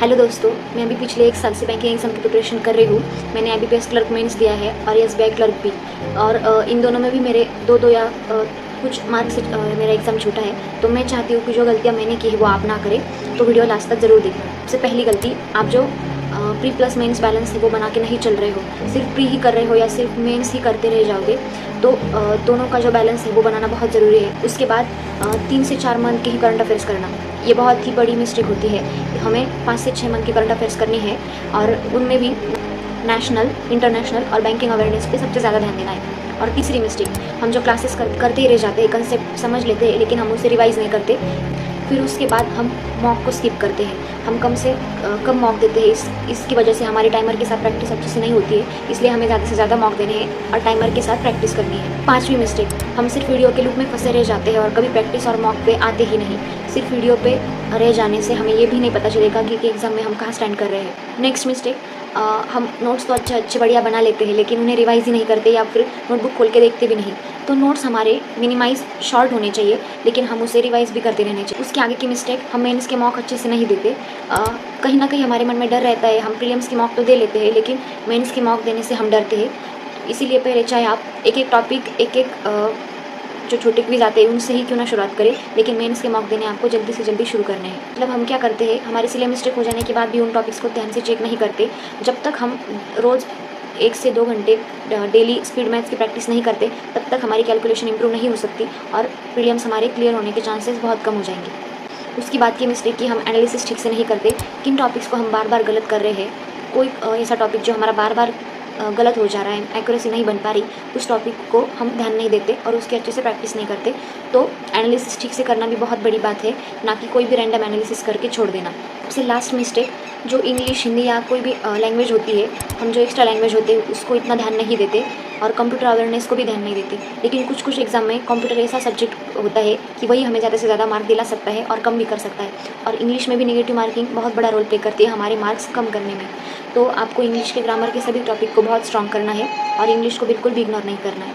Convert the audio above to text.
Hello दोस्तों, मैं अभी पिछले 1 साल से बैंकिंग एग्ज़ाम की प्रिपरेशन कर रही हूँ। मैंने IBPS क्लर्क मेंस दिया है और SBI क्लर्क भी। और इन दोनों में भी मेरे 2-2 या कुछ मार्क्स से मेरा एग्ज़ाम छूटा है। तो मैं चाहती हूँ कि जो गलतियाँ मैंने की है वो आप ना करें, तो वीडियो लास्ट तक ज़रूर देखना। सबसे पहली गलती, आप जो प्री प्लस मेंस बैलेंस है वो बना के नहीं चल रहे हो, सिर्फ प्री ही कर रहे हो या सिर्फ मेंस ही करते रह जाओगे, तो दोनों का जो बैलेंस है वो बनाना बहुत ज़रूरी है। उसके बाद 3 से 4 मंथ के ही करंट अफेयर्स करना, ये बहुत ही बड़ी मिस्टेक होती है। हमें 5 से 6 मंथ की करंट अफेयर्स करनी है और उनमें भी नेशनल, इंटरनेशनल और बैंकिंग अवेयरनेस पे सबसे ज़्यादा ध्यान देना है। और तीसरी मिस्टेक, हम जो क्लासेस करते ही रह जाते हैं, कंसेप्ट समझ लेते हैं लेकिन हम उसे रिवाइज़ नहीं करते, फिर उसके बाद हम मॉक को स्किप करते हैं। हम कम मॉक देते हैं, इसकी वजह से हमारे टाइमर के साथ प्रैक्टिस अच्छे से नहीं होती है, इसलिए हमें ज़्यादा से ज़्यादा मॉक देने हैं और टाइमर के साथ प्रैक्टिस करनी है। 5वीं मिस्टेक, हम सिर्फ वीडियो के लूप में फंसे रह जाते हैं और कभी प्रैक्टिस और मॉक पे आते ही नहीं। सिर्फ वीडियो पे रह जाने से हमें ये भी नहीं पता चलेगा कि एग्ज़ाम में हम कहाँ स्टैंड कर रहे हैं। नेक्स्ट मिस्टेक, हम नोट्स तो अच्छे बढ़िया बना लेते हैं लेकिन उन्हें रिवाइज़ ही नहीं करते या फिर नोटबुक खोल के देखते भी नहीं। तो नोट्स हमारे मिनिमाइज़ शॉर्ट होने चाहिए लेकिन हम उसे रिवाइज़ भी करते रहने चाहिए। उसके आगे की मिस्टेक, हम मेंस के मॉक अच्छे से नहीं देते। कहीं ना कहीं हमारे मन में डर रहता है, हम प्रीलिम्स की मॉक तो दे लेते हैं लेकिन मेंस की मॉक देने से हम डरते हैं। इसीलिए पहले चाहे आप एक टॉपिक जो छोटे क्विज आते हैं उनसे ही क्यों ना शुरुआत करें, लेकिन मेंस के मॉक देने आपको जल्दी से जल्दी शुरू करने हैं। मतलब हम क्या करते हैं, हमारे सिले मिस्टेक हो जाने के बाद भी उन टॉपिक्स को ध्यान से चेक नहीं करते। जब तक हम रोज़ 1 से 2 घंटे डेली स्पीड मैथ्स की प्रैक्टिस नहीं करते, तब तक हमारी कैलकुलेशन इंप्रूव नहीं हो सकती और प्रीलिम्स हमारे क्लियर होने के चांसेस बहुत कम हो जाएंगे। उसकी बात की मिस्टेक कि हम एनालिसिस ठीक से नहीं करते, किन टॉपिक्स को हम बार बार गलत कर रहे हैं। कोई ऐसा टॉपिक जो हमारा बार बार गलत हो जा रहा है, एक्यूरेसी नहीं बन पा रही, उस टॉपिक को हम ध्यान नहीं देते और उसकी अच्छे से प्रैक्टिस नहीं करते। तो एनालिसिस ठीक से करना भी बहुत बड़ी बात है, ना कि कोई भी रैंडम एनालिसिस करके छोड़ देना। सबसे लास्ट मिस्टेक, जो इंग्लिश, हिंदी या कोई भी लैंग्वेज होती है, हम जो एक्स्ट्रा लैंग्वेज होते हैं उसको इतना ध्यान नहीं देते और कंप्यूटर अवेयरनेस को भी ध्यान नहीं देते। लेकिन कुछ एग्जाम में कंप्यूटर ऐसा सब्जेक्ट होता है कि वही हमें ज़्यादा से ज़्यादा मार्क दिला सकता है और कम भी कर सकता है। और इंग्लिश में भी नेगेटिव मार्किंग बहुत बड़ा रोल प्ले करती है हमारे मार्क्स कम करने में। तो आपको इंग्लिश के ग्रामर के सभी टॉपिक को बहुत स्ट्रॉन्ग करना है और इंग्लिश को बिल्कुल भी इग्नोर नहीं करना है।